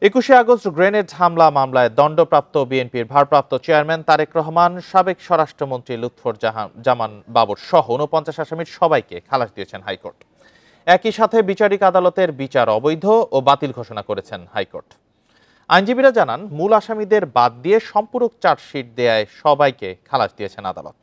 21শে August grenade হামলা মামলায় দণ্ডপ্রাপ্ত বিএনপির ভারপ্রাপ্ত চেয়ারম্যান তারেক রহমান, সাবেক স্বরাষ্ট্রমন্ত্রী লুৎফুজ্জামান বাবর সহ 49 আসামির সবাইকে খালাস দিয়েছেন হাইকোর্ট। একই সাথে বিচারিক আদালতের বিচার অবৈধ ও বাতিল ঘোষণা করেছেন হাইকোর্ট। আইনজীবীরা জানান, মূল আসামিদের বাদ দিয়ে সম্পূরক চার্জশিট দেয়ায় সবাইকে খালাস দিয়েছেন আদালত।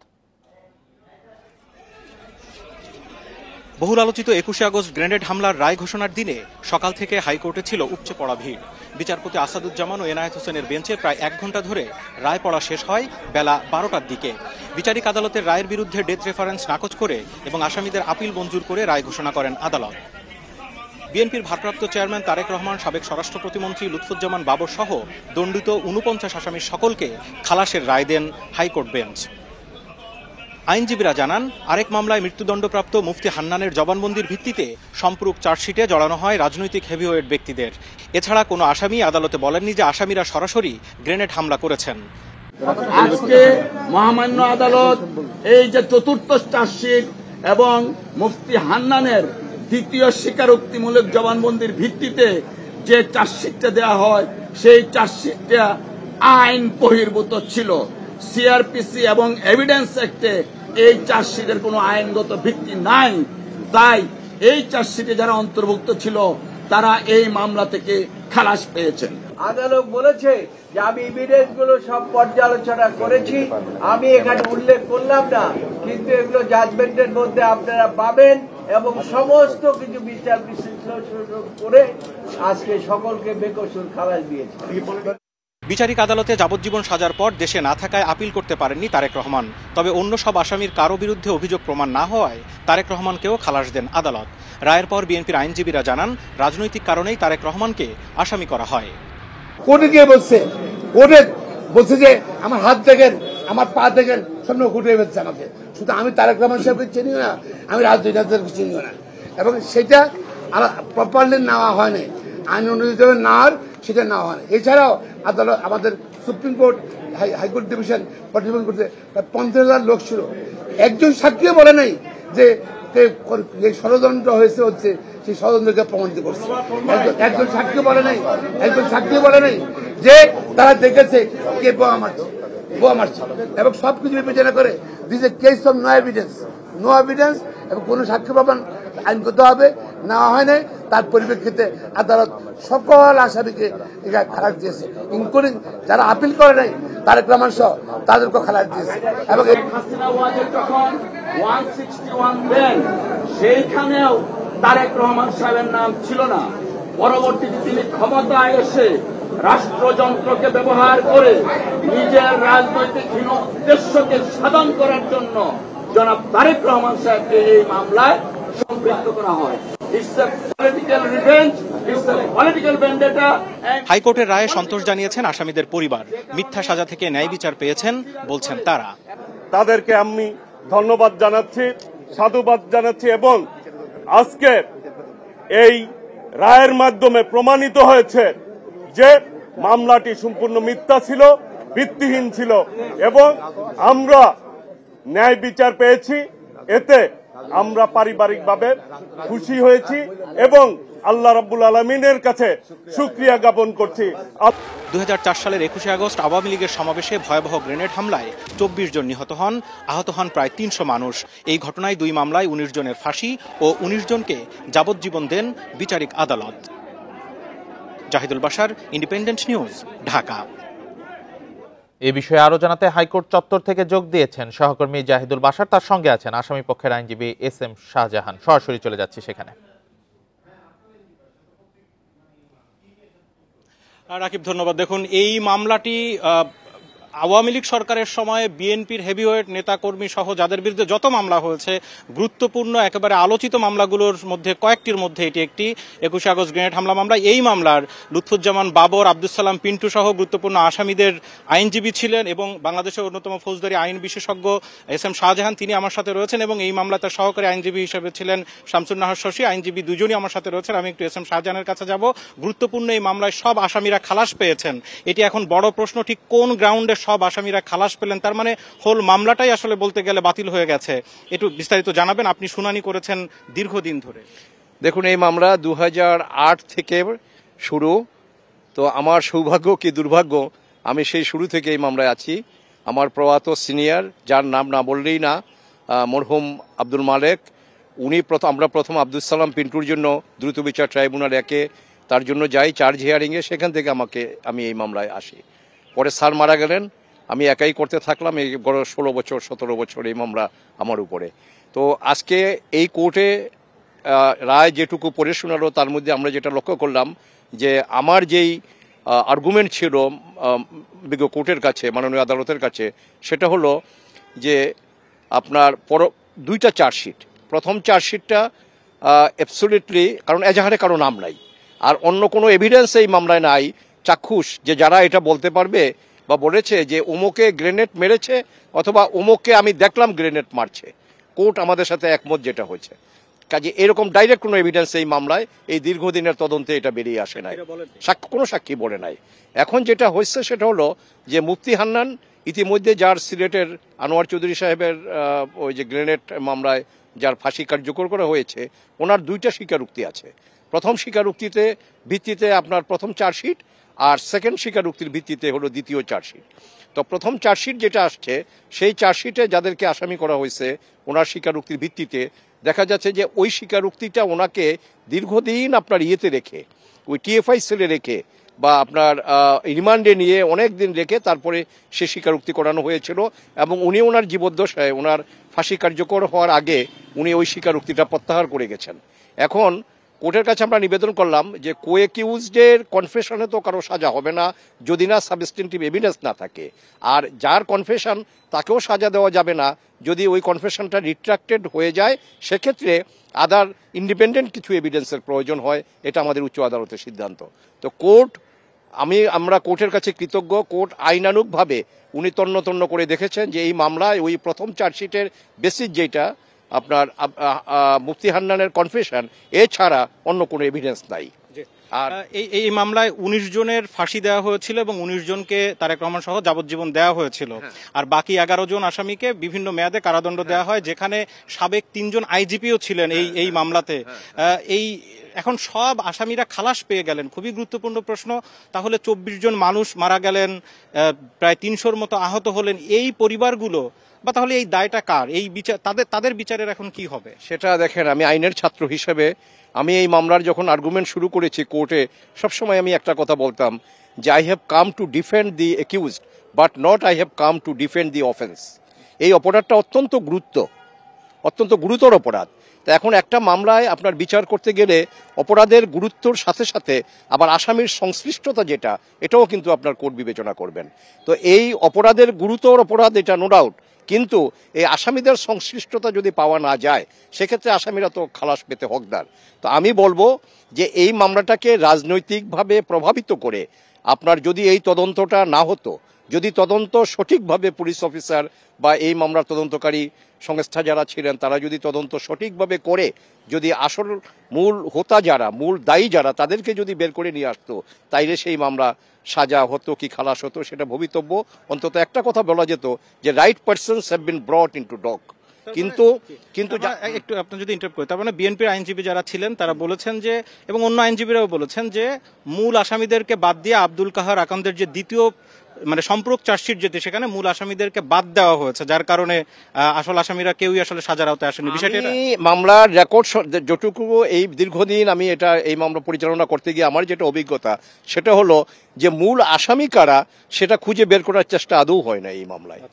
বহুল আলোচিত 21শে আগস্ট গ্রেনেড হামলার রায় ঘোষণার দিনে সকাল থেকে হাইকোর্টে ছিল উপচে পড়া ভিড়। বিচারপতি আসাদুজ্জামান ও এনায়েত হোসেনের বেঞ্চে প্রায় 1 ঘন্টা ধরে রায় পড়া শেষ হয় বেলা 12টার দিকে। বিচারিক আদালতের রায়ের বিরুদ্ধে ডেথ রেফারেন্স নাকচ করে এবং আসামিদের আপিল মঞ্জুর করে রায় ঘোষণা করেন আদালত। বিএনপির ভারপ্রাপ্ত চেয়ারম্যান তারেক রহমান, সাবেক স্বরাষ্ট্র প্রতিমন্ত্রী লুৎফুজ্জামান বাবর সহ দণ্ডিত 49 আসামির সকলকে খালাসের রায় দেন হাইকোর্ট বেঞ্চ। আইনজীবীরা জানান, আরেক মামলায় মৃত্যুদণ্ডপ্রাপ্ত মুফতি হান্নানের জবানবন্দির ভিত্তিতে সম্পূরক চার্জশিটে জড়ানো হয় রাজনৈতিক হেভিওয়েট ব্যক্তিদের। এছাড়া কোনো আসামি আদালতে বলেননি যে আসামিরা সরাসরি গ্রেনেড হামলা করেছেন। আজকে মহামান্য আদালত এই যে চতুর্থ চার্জশিট এবং মুফতি হান্নানের দ্বিতীয় স্বীকারোক্তিমূলক জবানবন্দির ভিত্তিতে যে চার্জশিটটা দেওয়া হয়, সেই চার্জশিটটা আইন বহির্ভূত ছিল। সিআরপিসি এবং এভিডেন্স অ্যাক্টে এই চার্জশিটের কোনো আইনগত ভিত্তি নাই। তাই এই চার্জশিটে যারা অন্তর্ভুক্ত ছিল তারা এই মামলা থেকে খালাস পেয়েছেন। আদালত বলেছে যে আমি এভিডেন্স গুলো সব পর্যালোচনা করেছি, আমি এখানে উল্লেখ করলাম না, কিন্তু এগুলো জাজমেন্টের মধ্যে আপনারা পাবেন এবং সমস্ত কিছু বিচার বিশ্লেষণ করে আজকে সকলকে বেকসুর খালাস দিয়েছে। বিচারিক আদালতে যাবজ্জীবন সাজার পর দেশে না থাকায় আপিল করতে পারেননি তারেক রহমান। তবে অন্য সব আসামির কারো বিরুদ্ধে অভিযোগ প্রমাণ না হওয়ায় তারেক রহমানকেও খালাস দেন আদালত। রায়ের পর বিএনপির আইনজীবীরা জানান, রাজনৈতিক কারণেই তারেক রহমানকে আসামি করা হয়। কোর্টে গিয়ে বলছে যে আমার হাত দেখেন, আমার পা দেখেন, সব ঘুরে ফেলছে আমাকে। শুধু আমি তারেক রহমান সাহেবকে চিনিও না, আমি রাজনীতিকে চিনিও না, এবং সেটা প্রপারলি নেওয়া হয়নি, আইন অনুযায়ী নেওয়ার সেটা নেওয়া হয়। এছাড়াও আদালত, আমাদের সুপ্রিম কোর্ট, হাইকোর্ট ডিভিশন পর্যবেক্ষণ করতে 50,000 লোক ছিল। একজন সাক্ষীও বলে নাই যে ষড়যন্ত্র হচ্ছে সেই ষড়যন্ত্রকে প্রমাণিত করছে। একজন সাক্ষী বলে নাই যে তারা দেখেছে কে বোমা মারছে, এবং সবকিছু বিবেচনা করে this a case of no evidence এবং কোন সাক্ষ্য প্রমাণ আইনগত হবে নেওয়া হয় নাই। তার পরিপ্রেক্ষিতে আদালত সকল আসামিকে খালাস দিয়েছে, ইনক্লুডিং যারা আপিল করে নাই তারেক রহমান সহ তাদেরকে খালাস দিয়েছে। এবং সেইখানেও তারেক রহমান সাহেবের নাম ছিল না। পরবর্তীতে তিনি ক্ষমতায় এসে রাষ্ট্রযন্ত্রকে ব্যবহার করে নিজের রাজনৈতিক হীন উদ্দেশ্যকে সাধন করার জন্য জনাব তারেক রহমান সাহেবকে এই মামলায় সম্পৃক্ত করা হয়। হাইকোর্টের রায়ে সন্তোষ জানিয়েছেন আসামিদের পরিবার। মিথ্যা সাজা থেকে ন্যায় বিচার পেয়েছেন বলছেন তারা। তাদেরকে আমি ধন্যবাদ জানাচ্ছি, সাধুবাদ জানাচ্ছি, এবং আজকে এই রায়ের মাধ্যমে প্রমাণিত হয়েছে যে মামলাটি সম্পূর্ণ মিথ্যা ছিল, ভিত্তিহীন ছিল, এবং আমরা ন্যায় বিচার পেয়েছি। এতে আমরা পারিবারিকভাবে খুশি হয়েছি এবং আল্লাহ রাব্বুল আলামিনের কাছে শুকরিয়া জ্ঞাপন করছি। 2004 সালের 21শে আগস্ট আওয়ামী লীগের সমাবেশে ভয়াবহ গ্রেনেড হামলায় 24 জন নিহত হন, আহত হন প্রায় 300 মানুষ। এই ঘটনায় 2 মামলায় 19 জনের ফাঁসি ও 19 জনকে যাবজ্জীবন দেন বিচারিক আদালত। Jahidul Bashar, independent news, Dhaka. এ বিষয়ে আরো জানাতে হাইকোর্ট চত্বর থেকে যোগ দিয়েছেন সহকর্মী জাহিদুল বাশার। তার সঙ্গে আছেন আসামি পক্ষের আইনজীবী SM শাহজাহান। সরাসরি চলে যাচ্ছি সেখানে। রাকিব, ধন্যবাদ। দেখুন, এই মামলাটি আওয়ামী লীগ সরকারের সময় বিএনপির হেভিওয়েট নেতাকর্মী সহ যাদের বিরুদ্ধে যত মামলা হয়েছে, গুরুত্বপূর্ণ একেবারে আলোচিত মামলাগুলোর মধ্যে কয়েকটির মধ্যে এটি একটি। 21শে আগস্ট গ্রেনেড হামলা মামলা। এই মামলার লুৎফুজ্জামান বাবর, আব্দুল সালাম পিন্টু সহ গুরুত্বপূর্ণ আসামিদের আইনজীবী ছিলেন এবং বাংলাদেশের অন্যতম ফৌজদারি আইন বিশেষজ্ঞ SM শাহজাহান, তিনি আমার সাথে রয়েছেন, এবং এই মামলা তার সহকারী আইনজীবী হিসেবে ছিলেন শামসুন নাহার শশী। আইনজীবী দুজনই আমার সাথে রয়েছেন। আমি একটু SM শাহজাহানের কাছে যাব। গুরুত্বপূর্ণ এই মামলায় সব আসামিরা খালাস পেয়েছেন। এটি এখন বড় প্রশ্ন, ঠিক কোন গ্রাউন্ডে সব আসামিরা খালাস পেলেন? তার মানে হোল মামলাটাই আসলে বলতে গেলে বাতিল হয়ে গেছে। একটু বিস্তারিত জানাবেন, আপনি শুনানি করেছেন দীর্ঘদিন ধরে। দেখুন, এই মামলা 2008 থেকে শুরু। তো তো আমার সৌভাগ্য কি দুর্ভাগ্য, আমি সেই শুরু থেকে এই মামলায় আছি। আমার প্রয়াত সিনিয়র, যার নাম না বললেই না, মরহুম আব্দুল মালেক, আমরা প্রথম আব্দুল সালাম পিন্টুর জন্য দ্রুত বিচার ট্রাইব্যুনাল 1-এ তার জন্য যাই চার্জ হিয়ারিংয়ে, সেখান থেকে আমি এই মামলায় আসি। পরে স্যার মারা গেলেন, আমি একাই করতে থাকলাম এই 16 বছর 17 বছর এই মামলা আমার উপরে। তো আজকে এই কোর্টে রায় যেটুকু পড়ে শোনালো, তার মধ্যে আমরা যেটা লক্ষ্য করলাম যে আমার যেই আর্গুমেন্ট ছিল বিজ্ঞ কোর্টের কাছে, মাননীয় আদালতের কাছে, সেটা হলো যে আপনার দুইটা চার্জশিট, প্রথম চার্জশিটটা অ্যাবসলিউটলি, কারণ এজাহারে কারো নাম নাই, আর অন্য কোনো এভিডেন্স এই মামলায় নাই চাক্ষুষ যে যারা এটা বলতে পারবে বা বলেছে যে অমুকে গ্রেনেড মেরেছে অথবা অমুককে আমি দেখলাম গ্রেনেড মারছে। কোর্ট আমাদের সাথে একমত যেটা হয়েছে, কাজে এরকম ডাইরেক্ট কোনো এভিডেন্স এই মামলায় এই দীর্ঘদিনের তদন্তে এটা বেরিয়ে আসে নাই, কোনো সাক্ষী বলে নাই। এখন যেটা হয়েছে সেটা হলো যে মুফতি হান্নান ইতিমধ্যে, যার সিলেটের আনোয়ার চৌধুরী সাহেবের ওই যে গ্রেনেড মামলায় যার ফাঁসি কার্যকর করা হয়েছে, ওনার 2টা স্বীকারোক্তি আছে। প্রথম স্বীকারোক্তিতে ভিত্তিতে আপনার প্রথম চার্জশিট, আর সেকেন্ড স্বীকারোক্তির ভিত্তিতে হলো দ্বিতীয় চার্জশিট। তো প্রথম চার্জশিট যেটা আসছে, সেই চার্জশিটে যাদেরকে আসামি করা হয়েছে ওনার স্বীকারোক্তির ভিত্তিতে দেখা যাচ্ছে যে ওই স্বীকারোক্তিটা ওনাকে দীর্ঘদিন আপনার ইয়েতে রেখে, ওই টিএফআই সেলে রেখে বা আপনার রিমান্ডে নিয়ে অনেক দিন রেখে তারপরে সে স্বীকারোক্তি করানো হয়েছিল, এবং উনি ওনার জীবদ্দশায় ওনার ফাঁসি কার্যকর হওয়ার আগে উনি ওই স্বীকারোক্তিটা প্রত্যাহার করে গেছেন। এখন কোর্টের কাছে আমরা নিবেদন করলাম যে কোএকিউজডের কনফেশনে তো কারো সাজা হবে না যদি না সাবস্টেন্টিভ এভিডেন্স না থাকে, আর যার কনফেশন তাকেও সাজা দেওয়া যাবে না যদি ওই কনফেশনটা রিট্রাক্টেড হয়ে যায়, সেক্ষেত্রে আদার ইন্ডিপেন্ডেন্ট কিছু এভিডেন্সের প্রয়োজন হয়। এটা আমাদের উচ্চ আদালতের সিদ্ধান্ত। তো আমরা কোর্টের কাছে কৃতজ্ঞ। কোর্ট আইনানুগভাবে উনি তন্ন করে দেখেছেন যে এই মামলায় ওই প্রথম চার্জশিটের বেসিস যেটা আপনার মুফতি হান্নানের কনফেশন, এছাড়া অন্য কোনো এভিডেন্স নাই। আর এই মামলায় 19 জনের ফাঁসি দেওয়া হয়েছিল এবং 19 জনকে তারেক রহমান সহ যাবজ্জীবন দেওয়া হয়েছিল, আর বাকি 11 জন আসামিকে বিভিন্ন মেয়াদে কারাদণ্ড দেওয়া হয়, যেখানে সাবেক 3 জন আইজিপিও ছিলেন এই মামলাতে। এখন সব আসামিরা খালাস পেয়ে গেলেন। খুবই গুরুত্বপূর্ণ প্রশ্ন, তাহলে 24 জন মানুষ মারা গেলেন, প্রায় 300-র মতো আহত হলেন, এই পরিবারগুলো বা তাহলে এই দায়টা কার? এই বিচার তাদের বিচারের এখন কি হবে? সেটা দেখেন, আমি আইনের ছাত্র হিসেবে আমি এই মামলার যখন আর্গুমেন্ট শুরু করেছি কোর্টে, সবসময় আমি একটা কথা বলতাম যে I have come to defend the accused but not I have come to defend the offence. এই অপরাধটা অত্যন্ত গুরুতর অপরাধ। তা এখন একটা মামলায় আপনার বিচার করতে গেলে অপরাধের গুরুত্বর সাথে সাথে আবার আসামির সংশ্লিষ্টতা যেটা, এটাও কিন্তু আপনার কোর্ট বিবেচনা করবেন। তো এই অপরাধের গুরুতর অপরাধ, এটা নো ডাউট, কিন্তু এই আসামিদের সংশ্লিষ্টতা যদি পাওয়া না যায়, সেক্ষেত্রে আসামিরা তো খালাস পেতে হকদার। তো আমি বলবো যে এই মামলাটাকে রাজনৈতিকভাবে প্রভাবিত করে আপনার যদি এই তদন্তটা না হতো, যদি তদন্ত সঠিকভাবে পুলিশ অফিসার বা এই মামলার তদন্তকারী সংস্থা যারা ছিলেন তারা যদি তদন্ত সঠিকভাবে করে যদি আসল মূল হোতা যারা, মূল দায়ী যারা, তাদেরকে যদি বের করে নিয়ে আসতো, তাইলে সেই মামলা সাজা হতো কি খালাস হতো সেটা ভবিতব্য। অন্তত একটা কথা বলা যেত যে right persons have been brought into dock. কিন্তু একটু আপনি যদি ইন্টারাপ্ট করেন, তার মানে বিএনপির আইনজীবী যারা ছিলেন তারা বলেছেন যে, এবং অন্য আইনজীবীরাও বলেছেন যে মূল আসামিদেরকে বাদ দিয়ে আব্দুল কাহার আকামদের যে দ্বিতীয় মানে সম্পূরক চার্জশিট যেতে, সেখানে মূল আসামিদেরকে বাদ দেওয়া হয়েছে, যার কারণে আসল আসামিরা কেউই আসলে সাজার আওতায় আসেনি। বিষয়টা মামলার রেকর্ড যতটুকু এই দীর্ঘদিন আমি এই মামলা পরিচালনা করতে গিয়ে আমার যেটা অভিজ্ঞতা, সেটা হলো যে মূল আসামি কারা সেটা খুঁজে বের করার চেষ্টা আদৌ হয় না এই মামলায়।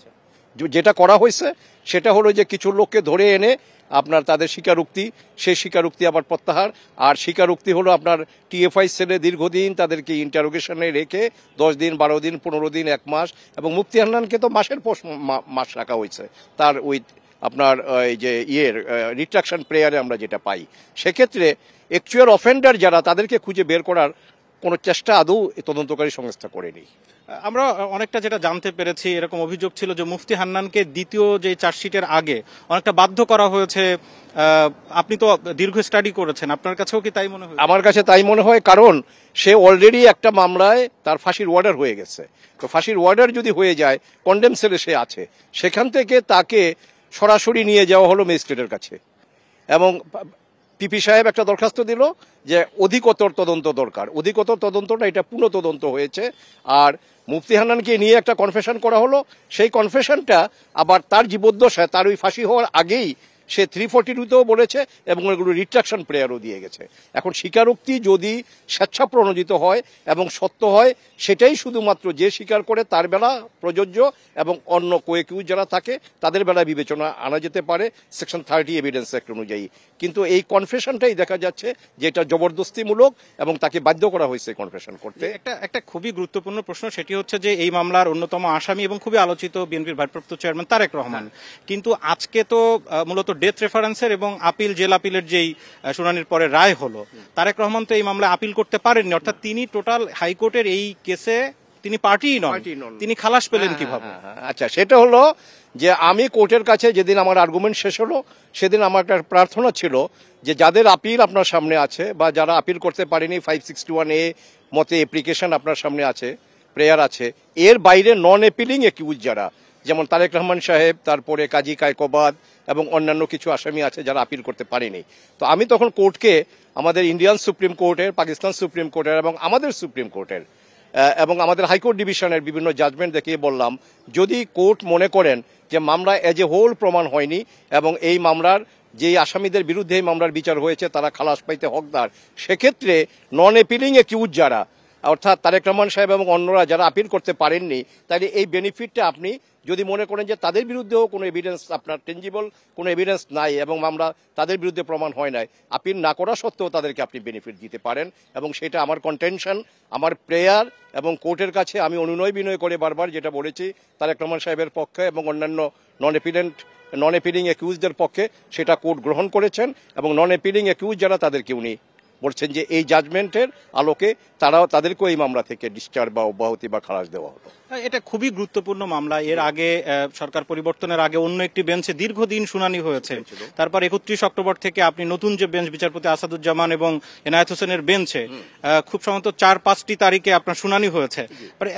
যেটা করা হয়েছে সেটা হলো যে কিছু লোককে ধরে এনে আপনার তাদের স্বীকারোক্তি, সেই স্বীকারোক্তি আবার প্রত্যাহার, আর স্বীকারোক্তি হলো আপনার টিএফআই সেলে দীর্ঘদিন তাদেরকে ইন্টারোগেশনে রেখে 10 দিন 12 দিন 15 দিন 1 মাস, এবং মুফতি হান্নানকে তো মাসের পর মাস রাখা হয়েছে তার ওই আপনার এই যে রিট্রাকশন প্রেয়ারে আমরা যেটা পাই। সেক্ষেত্রে অ্যাকচুয়াল অফেন্ডার যারা, তাদেরকে খুঁজে বের করার কোনো চেষ্টা আদৌ তদন্তকারী সংস্থা করেনি। আমরা অনেকটা যেটা জানতে পেরেছি, এরকম অভিযোগ ছিল যে মুফতি হান্নানকে দ্বিতীয় যে চার্জশিটের আগে অনেকটা বাধ্য করা হয়েছে। আপনি তো দীর্ঘ স্টাডি করেছেন, আপনার কাছেও কি তাই মনে হয়? আমার কাছে তাই মনে হয়, কারণ সে অলরেডি একটা মামলায় তার ফাঁসির অর্ডার হয়ে গেছে। তো ফাঁসির অর্ডার যদি হয়ে যায়, কন্ডেম সেলে সে আছে, সেখান থেকে তাকে সরাসরি নিয়ে যাওয়া হলো ম্যাজিস্ট্রেটের কাছে, এবং পিপি সাহেব একটা দরখাস্ত দিল যে অধিকতর তদন্ত দরকার। অধিকতর তদন্তটা এটা পুনঃ তদন্ত হয়েছে। আর মুফতি হান্নানকে নিয়ে একটা কনফেশন করা হলো, সেই কনফেশনটা আবার তার জীবদ্দশায়, তার ওই ফাঁসি হওয়ার আগেই সে 342তেও বলেছে এবং এগুলো রিট্রাকশন প্রেয়ারও দিয়ে গেছে। এখন স্বীকারোক্তি যদি স্বেচ্ছাপ্রণোদিত হয় এবং সত্য হয়, সেটাই শুধুমাত্র যে স্বীকার করে তার বেলা প্রযোজ্য এবং অন্য কোয়েকিউ যারা থাকে তাদের বেলায় বিবেচনা আনা যেতে পারে সেকশন 30 এভিডেন্স অ্যাক্ট অনুযায়ী। কিন্তু এই কনফেশনটাই দেখা যাচ্ছে যে এটা জবরদস্তিমূলক এবং তাকে বাধ্য করা হয়েছে কনফেশন করতে। একটা খুবই গুরুত্বপূর্ণ প্রশ্ন, সেটি হচ্ছে যে এই মামলার অন্যতম আসামি এবং খুবই আলোচিত বিএনপির ভারপ্রাপ্ত চেয়ারম্যান তারেক রহমান, কিন্তু আজকে তো মূলত ডেথ রেফারেন্সের এবং আপিল, জেল আপিলের যেই শুনানির পরে রায় হলো, তারেক রহমান তো এই মামলায় আপিল করতে পারেননি, অর্থাৎ তিনি টোটাল হাইকোর্টের এই কেসে তিনি পার্টিই নন, তিনি খালাস পেলেন কিভাবে? আচ্ছা, সেটা হলো যে আমি কোর্টের কাছে যেদিন আমার আর্গুমেন্ট শেষ হলো সেদিন আমার একটা প্রার্থনা ছিল যে যাদের আপিল আপনার সামনে আছে বা যারা আপিল করতে পারেনি 561A মতে অ্যাপ্লিকেশন আপনার সামনে আছে, প্রেয়ার আছে, এর বাইরে নন অ্যাপিলিং অ্যাকিউজ যারা, যেমন তারেক রহমান সাহেব, তারপরে কাজী কায়কোবাদ এবং অন্যান্য কিছু আসামি আছে যারা আপিল করতে পারেনি। তো আমি তখন কোর্টকে আমাদের ইন্ডিয়ান সুপ্রিম কোর্টের, পাকিস্তান সুপ্রিম কোর্টের এবং আমাদের সুপ্রিম কোর্টের এবং আমাদের হাইকোর্ট ডিভিশনের বিভিন্ন জাজমেন্ট দেখিয়ে বললাম, যদি কোর্ট মনে করেন যে মামলা এজ এ হোল প্রমাণ হয়নি এবং এই মামলার যেই আসামিদের বিরুদ্ধে এই মামলার বিচার হয়েছে তারা খালাস পাইতে হকদার, সেক্ষেত্রে নন অ্যাপিলিং অ্যাকিউজ যারা, অর্থাৎ তারেক রহমান সাহেব এবং অন্যরা যারা আপিল করতে পারেননি, তাহলে এই বেনিফিটটা আপনি যদি মনে করেন যে তাদের বিরুদ্ধেও কোনো এভিডেন্স, আপনার টেঞ্জিবল কোনো এভিডেন্স নাই এবং মামলা তাদের বিরুদ্ধে প্রমাণ হয় নাই, আপিল না করা সত্ত্বেও তাদেরকে আপনি বেনিফিট দিতে পারেন। এবং সেটা আমার কন্টেনশন, আমার প্রেয়ার এবং কোর্টের কাছে আমি অনুনয় বিনয় করে বারবার যেটা বলেছি তারেক রহমান সাহেবের পক্ষে এবং অন্যান্য নন অ্যাপিলিং অ্যাকিউজদের পক্ষে, সেটা কোর্ট গ্রহণ করেছেন এবং নন অ্যাপিলিং অ্যাকিউজ যারা তাদেরকে উনি বলছেন যে এই জাজমেন্টের আলোকে তাদেরকেও এই মামলা থেকে ডিসচার্জ বা অব্যাহতি বা খালাস দেওয়া হতো। এটা খুবই গুরুত্বপূর্ণ মামলা। এর আগে সরকার পরিবর্তনের আগে অন্য একটি বেঞ্চে দীর্ঘদিন শুনানি হয়েছে, তারপর 31 অক্টোবর থেকে আপনি নতুন যে বেঞ্চ, বিচারপতি আসাদুজ্জামান এবং এনায়েত হোসেনের বেঞ্চে খুব সম্ভবত 4-5টি তারিখে আপনার শুনানি হয়েছে।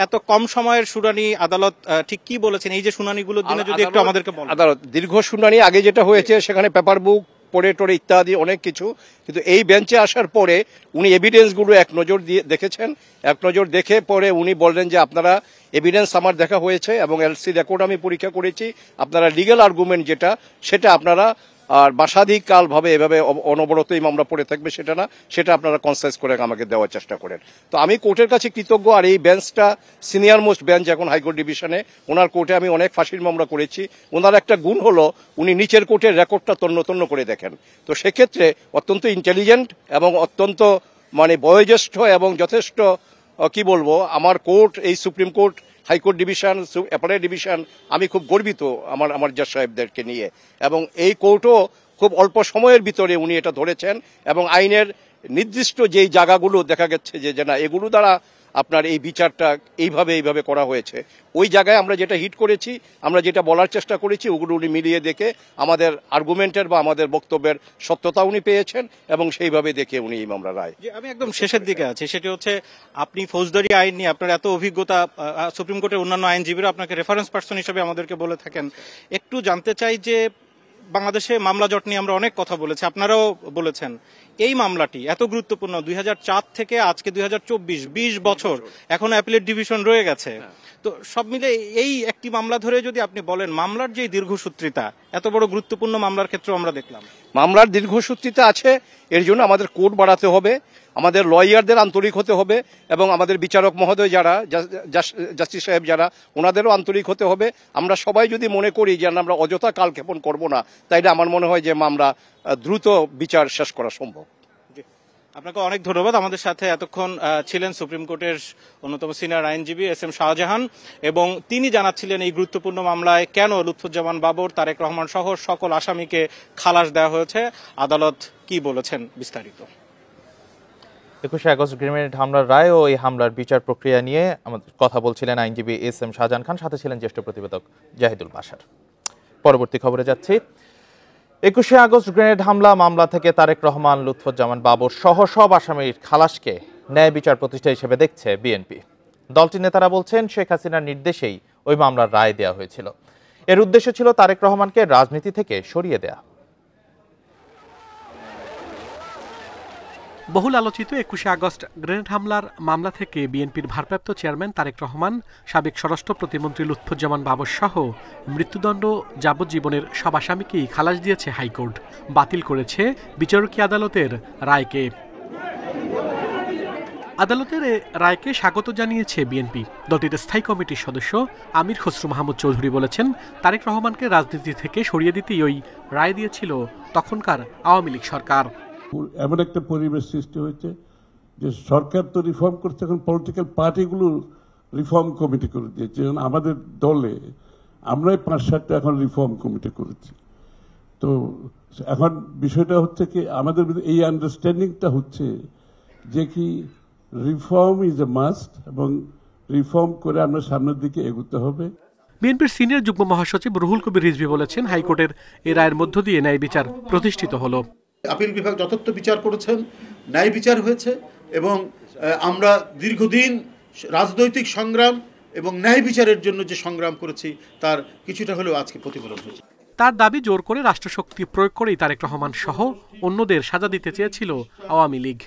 এত কম সময়ের শুনানি, আদালত ঠিক কি বলেছেন এই যে শুনানিগুলোর দিনে যদি একটু আমাদেরকে বলেন? আদালত দীর্ঘ শুনানি আগে যেটা হয়েছে সেখানে পেপার বুক পড়ে টোরে ইত্যাদি অনেক কিছু, কিন্তু এই বেঞ্চে আসার পরে উনি এভিডেন্সগুলো এক নজর দিয়ে দেখেছেন। এক নজর দেখে পরে উনি বললেন যে আপনারা এভিডেন্স আমার দেখা হয়েছে এবং এলসি রেকর্ড আমি পরীক্ষা করেছি, আপনারা লিগ্যাল আর্গুমেন্ট যেটা সেটা আপনারা আর বাসাধিকালভাবে এভাবে অনবরতই মামলা পড়ে থাকবে সেটা না, সেটা আপনারা কনসাইজ করে আমাকে দেওয়ার চেষ্টা করেন। তো আমি কোর্টের কাছে কৃতজ্ঞ। আর এই বেঞ্চটা সিনিয়র মোস্ট বেঞ্চ এখন হাইকোর্ট ডিভিশনে, ওনার কোর্টে আমি অনেক ফাঁসির মামলা করেছি। ওনার একটা গুণ হলো উনি নিচের কোর্টের রেকর্ডটা তন্ন করে দেখেন। তো সেক্ষেত্রে অত্যন্ত ইন্টেলিজেন্ট এবং অত্যন্ত বয়োজ্যেষ্ঠ এবং যথেষ্ট কি বলবো, আমার কোর্ট, এই supreme court, high court division, appellate division, আমি খুব গর্বিত আমার জাজ সাহেবদেরকে নিয়ে। এবং এই কোর্টও খুব অল্প সময়ের ভিতরে উনি এটা ধরেছেন এবং আইনের নির্দিষ্ট যেই জায়গাগুলো দেখা গেছে যে না এগুলো দ্বারা আপনার এই বিচারটা এইভাবে করা হয়েছে, ওই জায়গায় আমরা যেটা হিট করেছি, আমরা যেটা বলার চেষ্টা করেছি, ওগুলো উনি মিলিয়ে দেখে আমাদের আর্গুমেন্টের বা আমাদের বক্তব্যের সত্যতা উনি পেয়েছেন এবং সেইভাবে দেখে উনি এই মামলা রায়। আমি একদম শেষের দিকে আছি, সেটি হচ্ছে আপনি ফৌজদারি আইন নিয়ে আপনার এত অভিজ্ঞতা, সুপ্রিম কোর্টের অন্যান্য আইনজীবীরা আপনাকে রেফারেন্স পার্সন হিসেবে আমাদেরকে বলে থাকেন। একটু জানতে চাই যে বাংলাদেশে মামলা জট নিয়ে আমরা অনেক কথা বলেছি, আপনারাও বলেছেন, এই মামলাটি এত গুরুত্বপূর্ণ, 2004 থেকে আজকে 2024, 20 বছর এখনো অ্যাপিলেট ডিভিশন রয়ে গেছে। তো সব মিলে এই একটি মামলা ধরে যদি আপনি বলেন মামলার যে দীর্ঘসূত্রিতা, এত বড় গুরুত্বপূর্ণ মামলার ক্ষেত্রে আমরা দেখলাম মামলার দীর্ঘসূত্রিতা আছে, এর জন্য আমাদের কোর্ট বাড়াতে হবে, আমাদের লয়ারদের আন্তরিক হতে হবে এবং আমাদের বিচারক মহোদয় যারা, জাস্টিস সাহেব যারা, ওনাদেরও আন্তরিক হতে হবে। আমরা সবাই যদি মনে করি যে আমরা অযথা কালক্ষেপণ করব না, তাইলে আমার মনে হয় যে মামলা দ্রুত বিচার শেষ করা সম্ভব। আপনাকে অনেক ধন্যবাদ। আমাদের সাথে এতক্ষণ ছিলেন সুপ্রিম কোর্টের অন্যতম সিনিয়র আইনজীবী এস.এম. শাহজাহান এবং তিনি জানাচ্ছিলেন এই গুরুত্বপূর্ণ মামলায় কেন লুৎফুজ্জামান বাবর, তারেক রহমান সহ সকল আসামিকে খালাস দেওয়া হয়েছে, আদালত কি বলেছেন বিস্তারিত। 21 আগস্ট গ্রেনেড হামলার রায় ও এই হামলার বিচার প্রক্রিয়া নিয়ে আমাদের কথা বলছিলেন আইনজীবী এস.এম. শাহজাহান খান, সাথে ছিলেন জ্যেষ্ঠ প্রতিবেদক জাহিদুল বাশার। পরবর্তী খবরে যাচ্ছি। 21 আগস্ট গ্রেনেড হামলা মামলা থেকে তারেক রহমান, লুৎফুজ্জামান বাবর সহ সব আসামির খালাসকে ন্যায় বিচার প্রতিষ্ঠা হিসেবে দেখছে বিএনপি। দলটির নেতারা বলছেন শেখ হাসিনার নির্দেশেই ওই মামলার রায় দেওয়া হয়েছিল। এর উদ্দেশ্য ছিল তারেক রহমানকে রাজনীতি থেকে সরিয়ে দেয়া। বহুল আলোচিত ২১শে আগস্ট গ্রেনেড হামলার মামলা থেকে বিএনপির ভারপ্রাপ্ত চেয়ারম্যান তারেক রহমান, সাবেক স্বরাষ্ট্র প্রতিমন্ত্রী লুৎফুজ্জামান বাবর সহ মৃত্যুদণ্ড যাবজ্জীবনের সব আসামিকেই খালাস দিয়েছে হাইকোর্ট। বাতিল করেছে বিচারকী আদালতের রায়কে। আদালতের রায়কে স্বাগত জানিয়েছে বিএনপি। দলটির স্থায়ী কমিটির সদস্য আমির খসরু মাহমুদ চৌধুরী বলেছেন, তারেক রহমানকে রাজনীতি থেকে সরিয়ে দিতেই ওই রায় দিয়েছিল তখনকার আওয়ামী লীগ সরকার। এমন একটা পরিবেশ সৃষ্টি হয়েছে যে সরকার তো রিফর্ম করছে, এখন পলিটিক্যাল পার্টিগুলো রিফর্ম কমিটি করে দিয়েছে। আমাদের দলে আমরাই ৫-৭টা এখন রিফর্ম কমিটি করেছি। তো এখন বিষয়টা হচ্ছে কি, আমাদের এই আন্ডারস্ট্যান্ডিংটা হচ্ছে যে কি রিফর্ম ইজ এ মাস্ট, এবং রিফর্ম করে আমরা সামনের দিকে এগোতে হবে। বিএনপির সিনিয়র যুগ্ম মহাসচিব রুহুল কবির রিজভী বলেছেন, হাইকোর্টের এই রায়ের মধ্য দিয়ে ন্যায় বিচার প্রতিষ্ঠিত হলো। আপিল বিভাগ যথার্থ বিচার করেছেন, ন্যায় বিচার হয়েছে, এবং আমরা দীর্ঘদিন রাজনৈতিক সংগ্রাম এবং ন্যায় বিচারের জন্য যে সংগ্রাম করেছি তার কিছুটা হলেও আজকে প্রতিফলন হয়েছে। তার দাবি, জোর করে রাষ্ট্রশক্তি প্রয়োগ করেই তারেক রহমান সহ অন্যদের সাজা দিতে চেয়েছিল আওয়ামী লীগ।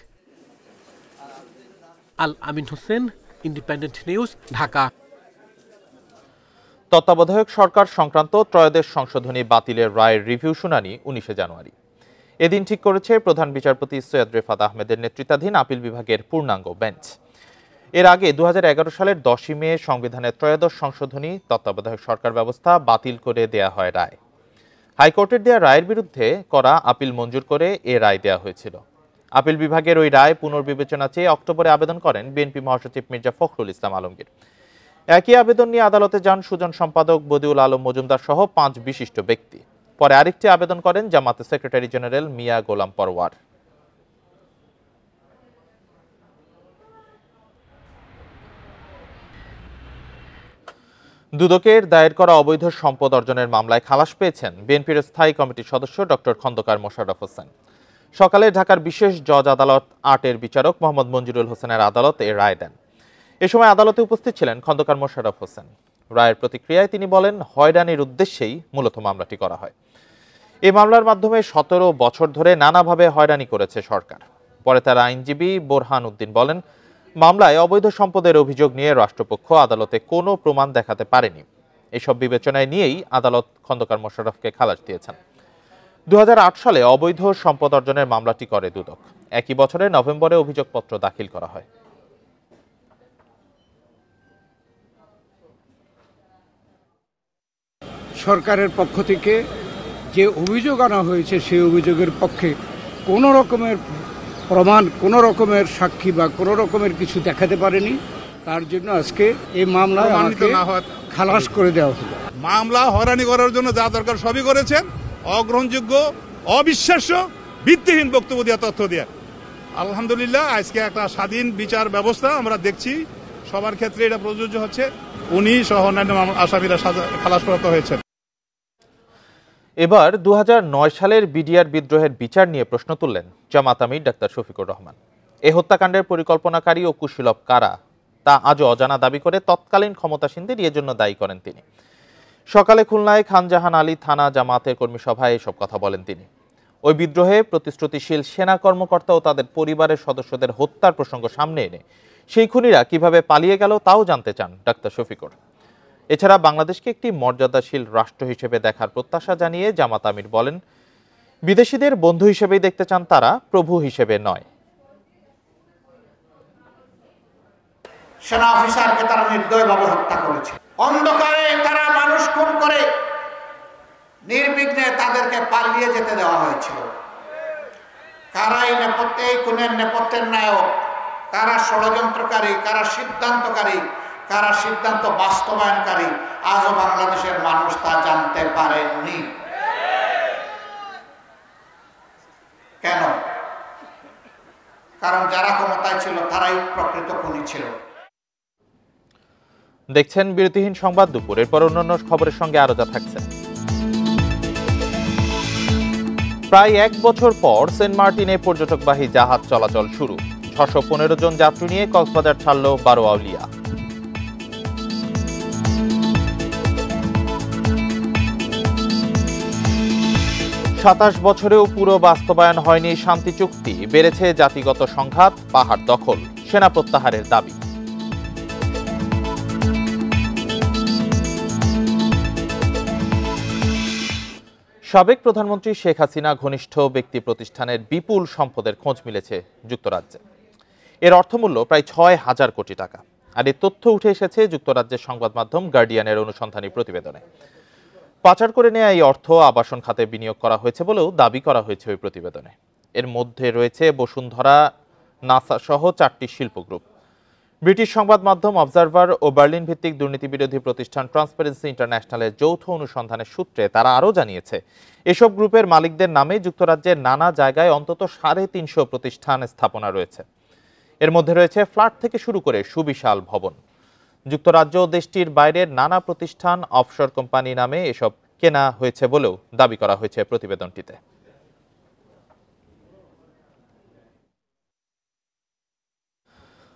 আল আমিন হোসেন, ইন্ডিপেন্ডেন্ট নিউজ, ঢাকা। তত্ত্বাবধায়ক সরকার সংক্রান্ত ত্রয়োদশ সংশোধনী বাতিলের রায়ের রিভিউ শুনানি ১৯শে জানুয়ারি। এদিন ঠিক করেছে প্রধান বিচারপতি সৈয়দ রেফাত আহমেদের নেতৃত্বাধীন আপিল বিভাগের পূর্ণাঙ্গ বেঞ্চ। এর আগে ২০১১ সালের ১০ই মে সংবিধানের ত্রয়োদশ সংশোধনী তত্ত্বাবধায়ক সরকার ব্যবস্থা বাতিল করে দেয়া হয় রায়। হাইকোর্টের দেয়া রায়ের বিরুদ্ধে করা আপিল মঞ্জুর করে এ রায় দেয়া হয়েছিল। আপিল বিভাগের ওই রায় পুনর্বিবেচনা চেয়ে অক্টোবরে আবেদন করেন বিএনপি মহাসচিব মির্জা ফখরুল ইসলাম আলমগীর। একই আবেদন নিয়ে আদালতে যান সুজন সম্পাদক বদিউল আলম মজুমদার সহ ৫ বিশিষ্ট ব্যক্তি। পরে আরেকটি আবেদন করেন জামাতের সেক্রেটারি জেনারেল মিয়া গোলাম পরওয়ার। দুদকের দায়ের করা অবৈধ সম্পদ অর্জনের মামলায় খালাস পেয়েছেন বিএনপির স্থায়ী কমিটির সদস্য ডক্টর খন্দকার মোশাররফ হোসেন। সকালে ঢাকার বিশেষ জজ আদালত ৮-এর বিচারক মোহাম্মদ মঞ্জুরুল হোসেনের আদালত এ রায় দেন। এ সময় আদালতে উপস্থিত ছিলেন খন্দকার মোশাররফ হোসেন। রায়ের প্রতিক্রিয়ায় তিনি বলেন, হয়রানির উদ্দেশ্যেই মূলত মামলাটি করা হয়। এই মামলার মাধ্যমে ১৭ বছর ধরে নানাভাবে হয়রানি করেছে সরকার। পরে তার আইনজীবী বোরহান উদ্দিন বলেন, মামলায় অবৈধ সম্পদের অভিযোগ নিয়ে রাষ্ট্রপক্ষ আদালতে কোনো প্রমাণ দেখাতে পারেনি। এসব বিবেচনায় নিয়েই আদালত খন্দকার মোশাররফকে খালাস দিয়েছেন। ২০০৮ সালে অবৈধ সম্পদ অর্জনের মামলাটি করে দুদক। একই বছরের নভেম্বরে অভিযোগপত্র দাখিল করা হয়। সরকারের পক্ষ থেকে যে অভিযোগ আনা হয়েছে সেই অভিযোগের পক্ষে কোনো রকমের প্রমাণ, কোনো রকমের সাক্ষী বা কোনো রকমের কিছু দেখাতে পারেনি। তার জন্য আজকে এই মামলা খালাস করে দেওয়া হলো। মামলা হয়রানি করার জন্য যা দরকার সবই করেছেন। অগ্রহণযোগ্য, অবিশ্বাস্য, ভিত্তিহীন বক্তব্য দেওয়া, তথ্য দেওয়া। আলহামদুলিল্লাহ, আজকে একটা স্বাধীন বিচার ব্যবস্থা আমরা দেখছি, সবার ক্ষেত্রে এটা প্রযোজ্য হচ্ছে। উনি সহ অন্যান্য আসামিরা খালাসপ্রাপ্ত হয়েছেন। এবার ২০০৯ সালের বিডিআর বিদ্রোহের বিচার নিয়ে প্রশ্ন তুললেন জামাত আমির ডাক্তার শফিকুর রহমান। এ হত্যাকাণ্ডের পরিকল্পনাকারী ও কুশীলব কারা তা আজও অজানা দাবি করে তৎকালীন ক্ষমতাসীনদের এর জন্য দায়ী করেন তিনি। সকালে খুলনায় খানজাহান আলী থানা জামাতের কর্মী সভায় এসব কথা বলেন তিনি। ওই বিদ্রোহে প্রতিশ্রুতিশীল সেনা কর্মকর্তা ও তাদের পরিবারের সদস্যদের হত্যার প্রসঙ্গ সামনে এনে সেই খুনিরা কিভাবে পালিয়ে গেল তাও জানতে চান ডাক্তার শফিকুর। এছাড়া বাংলাদেশকে একটি মর্যাদাশীল রাষ্ট্র হিসেবে দেখার প্রত্যাশা জানিয়ে জামাত আমির বলেন, বিদেশিদের বন্ধু হিসেবেই দেখতে চান তারা, প্রভু হিসেবে নয়। সেনা অফিসারকে তারা নির্দয়ভাবে হত্যা করেছে। অন্ধকারে তারা মানুষ খুন করে নির্বিঘ্নে তাদেরকে পালিয়ে যেতে দেওয়া হয়েছিল। কারা এই নেপথ্যে, এই খুনের নেপথ্যের নায়ক, কারা ষড়যন্ত্রকারী, কারা সিদ্ধান্তকারী, কারা সিদ্ধান্ত বাস্তবায়নকারী, আজও বাংলাদেশের মানুষ তা জানতে পারেননি। কেন? কারণ যারা ক্ষমতায় ছিল তারাই প্রকৃত খুনি ছিল। দেখছেন বিরতিহীন সংবাদ দুপুর। এরপর অন্যান্য খবরের সঙ্গে আরো যা থাকছে। প্রায় ১ বছর পর সেন্ট মার্টিনে পর্যটকবাহী জাহাজ চলাচল শুরু। ৬১৫ জন যাত্রী নিয়ে কক্সবাজার ছাড়ল বারোয়াউলিয়া। 27 বছরেও পুরো বাস্তবায়ন হয়নি শান্তি চুক্তি, বেড়েছে জাতিগত সংঘাত, পাহাড় দখল, সেনা প্রত্যাহারের দাবি। সাবেক প্রধানমন্ত্রী শেখ হাসিনা ঘনিষ্ঠ ব্যক্তি প্রতিষ্ঠানের বিপুল সম্পদের খোঁজ মিলেছে যুক্তরাজ্যে। এর অর্থমূল্য প্রায় 6,000 কোটি টাকা। আর এই তথ্য উঠে এসেছে যুক্তরাজ্যের সংবাদ মাধ্যম গার্ডিয়ানের অনুসন্ধানী প্রতিবেদনে। পাচার করে নেওয়া এই অর্থ আবাসন খাতে বিনিয়োগ করা হয়েছে বলেও দাবি করা হয়েছে ওই প্রতিবেদনে। এর মধ্যে রয়েছে বসুন্ধরা, নাসা সহ 4টি শিল্প গ্রুপ। ব্রিটিশ সংবাদ মাধ্যম অবজারভার ও বার্লিন ভিত্তিক দুর্নীতি বিরোধী প্রতিষ্ঠান ট্রান্সপারেন্সি ইন্টারন্যাশনালের যৌথ অনুসন্ধানের সূত্রে তারা আরও জানিয়েছে, এসব গ্রুপের মালিকদের নামে যুক্তরাজ্যের নানা জায়গায় অন্তত 350 প্রতিষ্ঠান স্থাপনা রয়েছে। এর মধ্যে রয়েছে ফ্ল্যাট থেকে শুরু করে সুবিশাল ভবন। যুক্তরাজ্য ও দেশটির বাইরের নানা প্রতিষ্ঠান, অফশোর কোম্পানি নামে এসব কেনা হয়েছে বলেও দাবি করা হয়েছে প্রতিবেদনটিতে।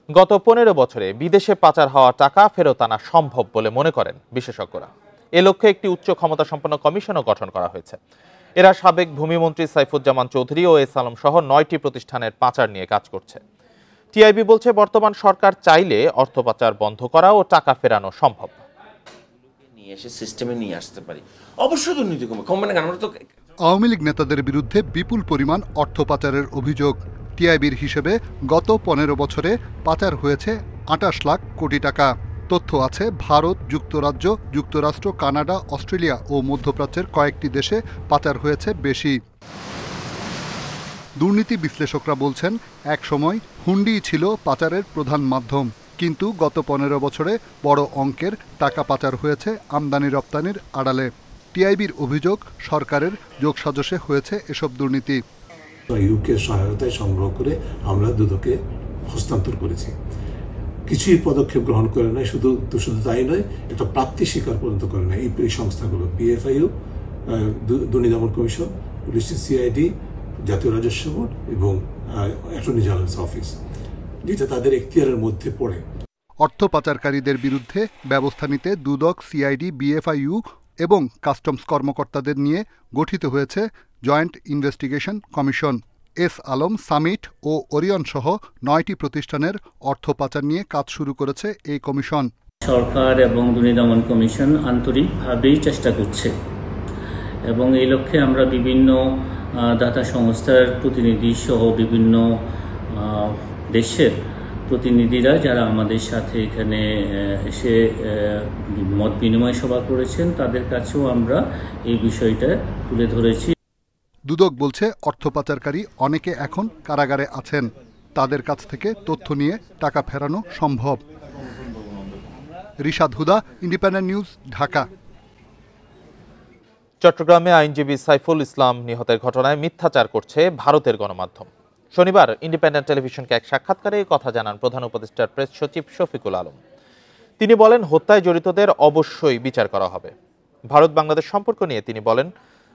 গত 15 বছরে বিদেশে পাচার হওয়া টাকা ফেরত আনা সম্ভব বলে মনে করেন বিশেষজ্ঞরা। এ লক্ষ্যে একটি উচ্চ ক্ষমতাসম্পন্ন কমিশনও গঠন করা হয়েছে। এরা সাবেক ভূমিমন্ত্রী সাইফুজ্জামান চৌধুরী ও এস আলম সহ 9টি প্রতিষ্ঠানের পাচার নিয়ে কাজ করছে। টিআইবি বলছে, বর্তমান সরকার চাইলে অর্থ পাচার বন্ধ করা ও টাকা ফেরানো সম্ভব। নিয়ে এসে সিস্টেমে নিয়ে আসতে পারি, অবশ্যই দুর্নীতি কমবে না। আমরা তো আওয়ামী লীগ নেতাদের বিরুদ্ধে বিপুল পরিমাণ অর্থ পাচারের অভিযোগ। টিআইবির হিসেবে গত 15 বছরে পাচার হয়েছে 28 লাখ কোটি টাকা। তথ্য আছে ভারত, যুক্তরাজ্য, যুক্তরাষ্ট্র, কানাডা, অস্ট্রেলিয়া ও মধ্যপ্রাচ্যের কয়েকটি দেশে পাচার হয়েছে বেশি। দুর্নীতি বিশ্লেষকরা বলছেন, এক সময় হুন্ডিই ছিল পাচারের প্রধান মাধ্যম, কিন্তু গত 15 বছরে বড় অঙ্কের টাকা পাচার হয়েছে আমদানি রপ্তানির আড়ালে। টিআইবির অভিযোগ, সরকারের যোগসাজশে হয়েছে এসব দুর্নীতি। ইউকের সহায়তায় সংগ্রহ করে আমরা দুদকে হস্তান্তর করেছি। কিছুই পদক্ষেপ গ্রহণ করে নাই, শুধু তাই নয়, এটা প্রাপ্তি স্বীকার পর্যন্ত করে নাই এই সংস্থাগুলো। পিএফআইও, দুর্নীতি দমন কমিশন, পুলিশের সিআইডি, জাতীয় রাজস্ব বোর্ড এবং অ্যাটর্নি জেনারেলস অফিস, যেটা তাদের এখতিয়ারের মধ্যে পড়ে। অর্থ পাচারকারীদের বিরুদ্ধে ব্যবস্থা নিতে দুদক, সিআইডি, বিএফআইইউ এবং কাস্টমস কর্মকর্তাদের নিয়ে গঠিত হয়েছে joint investigation commission. S Alam, Summit ও ওরিয়ন সহ 9টি প্রতিষ্ঠানের অর্থ পাচার নিয়ে কাজ শুরু করেছে এই কমিশন। সরকার এবং দুর্নীতি দমন কমিশন আন্তরিকভাবেই চেষ্টা করছে এবং এই লক্ষ্যে আমরা বিভিন্ন দাতা সংস্থার প্রতিনিধি সহ বিভিন্ন দেশের প্রতিনিধিরা যারা আমাদের সাথে এখানে এসে মত বিনিময় সভা করেছেন, তাদের কাছেও আমরা এই বিষয়টা তুলে ধরেছি। দুদক বলছে, অর্থ পাচারকারী অনেকে এখন কারাগারে আছেন। তাদের কাছ থেকে তথ্য নিয়ে টাকা ফেরানো সম্ভব। রিশাদ হুদা, ইন্ডিপেন্ডেন্ট নিউজ, ঢাকা। চট্টগ্রামে আইনজীবী সাইফুল ইসলাম নিহতের ঘটনায় মিথ্যাচার করছে ভারতের গণমাধ্যম। শনিবার ইন্ডিপেন্ডেন্ট টেলিভিশনকে এক সাক্ষাৎকারে কথা জানান প্রধান উপদেষ্টার প্রেস সচিব শফিকুল আলম। তিনি বলেন, হত্যায় জড়িতদের অবশ্যই বিচার করা হবে। ভারত বাংলাদেশ সম্পর্ক নিয়ে তিনি বলেন,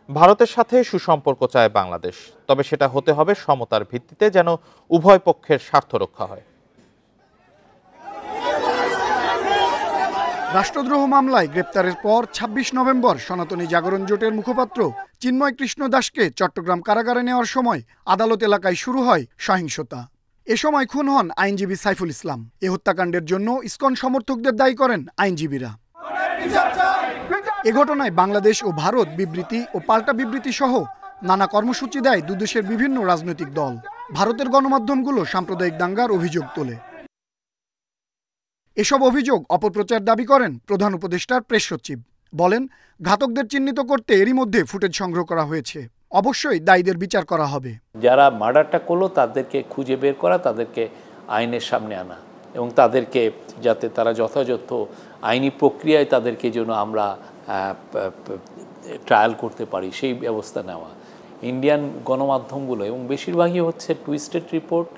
ভারতের সাথে সুসম্পর্ক চায় বাংলাদেশ, তবে সেটা হতে হবে সমতার ভিত্তিতে, যেন উভয় পক্ষের স্বার্থ রক্ষা হয়। রাষ্ট্রদ্রোহ মামলায় গ্রেপ্তারের পর 26 নভেম্বর সনাতনী জাগরণ জোটের মুখপাত্র চিন্ময় কৃষ্ণ দাসকে চট্টগ্রাম কারাগারে নেওয়ার সময় আদালত এলাকায় শুরু হয় সহিংসতা। এ সময় খুন হন আইনজীবী সাইফুল ইসলাম। এ হত্যাকাণ্ডের জন্য ইসকন সমর্থকদের দায়ী করেন আইনজীবীরা। এ ঘটনায় বাংলাদেশ ও ভারত বিবৃতি ও পাল্টা বিবৃতি সহ নানা কর্মসূচি দেয় দুদেশের বিভিন্ন রাজনৈতিক দল। ভারতের গণমাধ্যমগুলো সাম্প্রদায়িক দাঙ্গার অভিযোগ তোলে। এসব অভিযোগ অপপ্রচার দাবি করেন প্রধান উপদেষ্টার প্রেস সচিব। বলেন, ঘাতকদের চিহ্নিত করতে এরই মধ্যে ফুটেজ সংগ্রহ করা হয়েছে, অবশ্যই দায়ীদের বিচার করা হবে। যারা মার্ডারটা করলো তাদেরকে খুঁজে বের করা, তাদেরকে আইনের সামনে আনা এবং তাদেরকে যাতে তারা যথাযথ আইনি প্রক্রিয়ায় তাদেরকে যেন আমরা ট্রায়াল করতে পারি সেই ব্যবস্থা নেওয়া। ইন্ডিয়ান গণমাধ্যমগুলো এবং বেশিরভাগই হচ্ছে টুইস্টেড রিপোর্ট,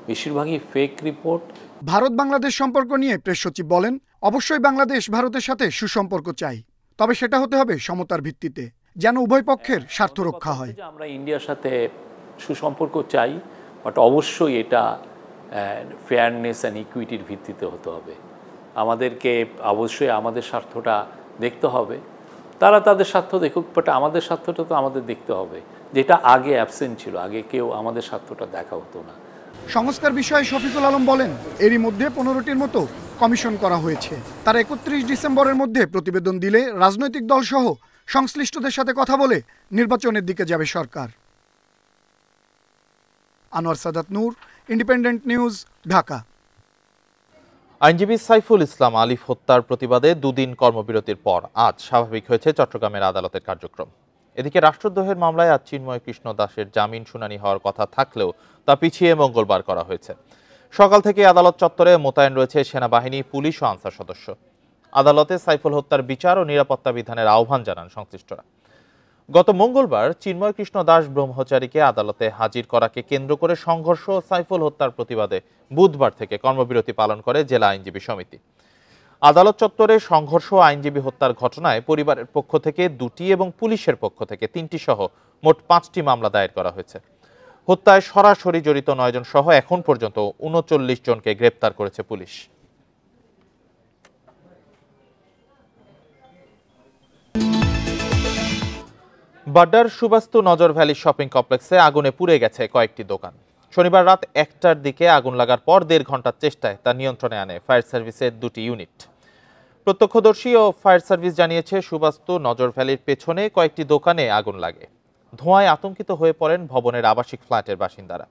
বেশিরভাগই ফেক রিপোর্ট। ভারত বাংলাদেশ সম্পর্ক নিয়ে প্রেস সচিব বলেন, অবশ্যই বাংলাদেশ ভারতের সাথে সুসম্পর্ক চাই, তবে সেটা হতে হবে সমতার ভিত্তিতে, যেন উভয় পক্ষের স্বার্থ রক্ষা হয়। আমরা ইন্ডিয়ার সাথে সুসম্পর্ক চাই, বাট অবশ্যই এটা ফেয়ারনেস অ্যান্ড ইকুইটির ভিত্তিতে হতে হবে। আমাদেরকে অবশ্যই আমাদের স্বার্থটা দেখতে হবে তারা তাদের স্বার্থ দেখুক, বাট আমাদের স্বার্থটা তো আমাদের দেখতে হবে, যেটা আগে অ্যাবসেন্ট ছিল। আগে কেউ আমাদের স্বার্থটা দেখা হতো না। সংস্কার বিষয়ে শফিকুল আলম বলেন, এরই মধ্যে 15টির মতো কমিশন করা হয়েছে। তারা 31 ডিসেম্বরের মধ্যে প্রতিবেদন দিলে রাজনৈতিক দলসহ সংশ্লিষ্টদের সাথে কথা বলে নির্বাচনের দিকে যাবে সরকার। আনোয়ার সাদাত নূর, ইন্ডিপেন্ডেন্ট নিউজ, ঢাকা। আইনজীবী সাইফুল ইসলাম আলিফ হত্যার প্রতিবাদে দুদিন কর্মবিরতির পর আজ স্বাভাবিক হয়েছে চট্টগ্রামের আদালতের কার্যক্রম। এদিকে রাষ্ট্রদ্রোহের মামলায় আজ চিন্ময় কৃষ্ণ দাসের জামিন শুনানি হওয়ার কথা থাকলেও তা পিছিয়ে মঙ্গলবার করা হয়েছে। সকাল থেকে আদালত চত্বরে মোতায়েন রয়েছে সেনাবাহিনী, পুলিশ ও আনসার সদস্য। আদালতে সাইফুল হত্যার বিচার ও নিরাপত্তা বিধানের আহ্বান জানান সংশ্লিষ্টরা। গত মঙ্গলবার চিন্ময় কৃষ্ণ দাস ব্রহ্মচারীকে আদালতে হাজির করাকে কেন্দ্র করে সংঘর্ষ ও সাইফুল হত্যার প্রতিবাদে বুধবার থেকে কর্মবিরতি পালন করে জেলা আইনজীবী সমিতি। আদালত চত্বরে সংঘর্ষ ও আইনজীবী হত্যার ঘটনায় পরিবারের পক্ষ থেকে 2টি এবং পুলিশের পক্ষ থেকে 3টি সহ মোট 5টি মামলা দায়ের করা হয়েছে। হত্যায় সরাসরি জড়িত 9 জন সহ এখন পর্যন্ত 39 জনকে গ্রেপ্তার করেছে পুলিশ। বাড্ডার সুবাস্তু নজর ভ্যালি শপিং কমপ্লেক্সে আগুনে পুড়ে গেছে কয়েকটি দোকান। শনিবার রাত 1টার দিকে আগুন লাগার পর 1.5 ঘন্টার চেষ্টায় তা নিয়ন্ত্রণে আনে ফায়ার সার্ভিসের 2টি ইউনিট। প্রত্যক্ষদর্শী ও ফায়ার সার্ভিস জানিয়েছে, সুবাস্তু নজর ভ্যালির পেছনে কয়েকটি দোকানে আগুন লাগে। ধোঁয়ায় আতঙ্কিত হয়ে পড়েন ভবনের আবাসিক ফ্ল্যাটের বাসিন্দারা।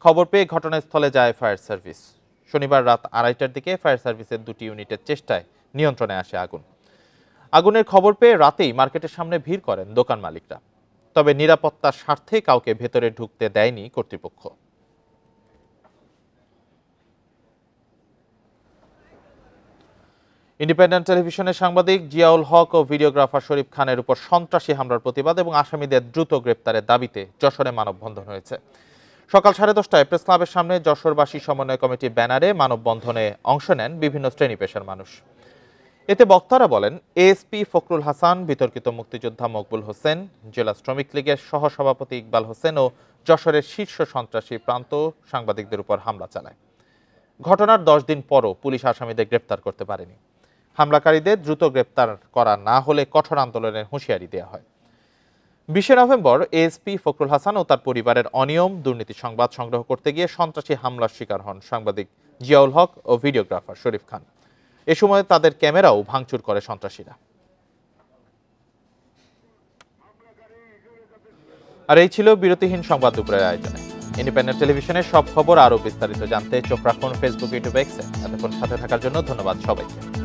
খবর পেয়ে ঘটনাস্থলে যায় ফায়ার সার্ভিস। শনিবার রাত 2:30টার দিকে ফায়ার সার্ভিসের 2টি ইউনিটের চেষ্টায় নিয়ন্ত্রণে আসে আগুন। আগুনের খবর পেয়ে রাতেই মার্কেটের সামনে ভিড় করেন দোকান মালিকরা। তবে নিরাপত্তার স্বার্থে কাউকে ভেতরে ঢুকতে দেয়নি কর্তৃপক্ষ। ইন্ডিপেন্ডেন্ট টেলিভিশনের সাংবাদিক জিয়াউল হক ও ভিডিওগ্রাফার শরীফ খানের উপর সন্ত্রাসী হামলার প্রতিবাদ এবং আসামিদের দ্রুত গ্রেপ্তারের দাবিতে যশোরে মানববন্ধন হয়েছে। সকাল 10:30টায় প্রেস ক্লাবের সামনে যশোরবাসী সমন্বয় কমিটির ব্যানারে মানববন্ধনে অংশ নেন বিভিন্ন শ্রেণী পেশার মানুষ। এতে বক্তারা বলেন, এএসপি ফখরুল হাসান, বিতর্কিত মুক্তিযোদ্ধা মকবুল হোসেন, জেলা শ্রমিক লীগের সহসভাপতি ইকবাল হোসেন ও যশোরের শীর্ষ সন্ত্রাসী প্রান্ত সাংবাদিকদের উপর হামলা চালায়। ঘটনার 10 দিন পরও পুলিশ আসামিদের গ্রেপ্তার করতে পারেনি। হামলাকারীদের দ্রুত গ্রেপ্তার করা না হলে কঠোর আন্দোলনের হুঁশিয়ারি দেওয়া হয়। 20 নভেম্বর এএসপি ফখরুল হাসান ও তার পরিবারের অনিয়ম, দুর্নীতি সংবাদ সংগ্রহ করতে গিয়ে সন্ত্রাসী হামলার শিকার হন সাংবাদিক জিয়াউল হক ও ভিডিওগ্রাফার শরীফ খান। এ সময় তাদের ক্যামেরাও ভাঙচুর করে সন্ত্রাসীরা। আর এই ছিল বিরতিহীন সংবাদ দুপুরের আয়োজনে। ইন্ডিপেন্ডেন্ট টেলিভিশনের সব খবর আরো বিস্তারিত জানতে চোখ রাখুন ফেসবুক, ইউটিউব, এক্সে। এতক্ষণ সাথে থাকার জন্য ধন্যবাদ সবাইকে।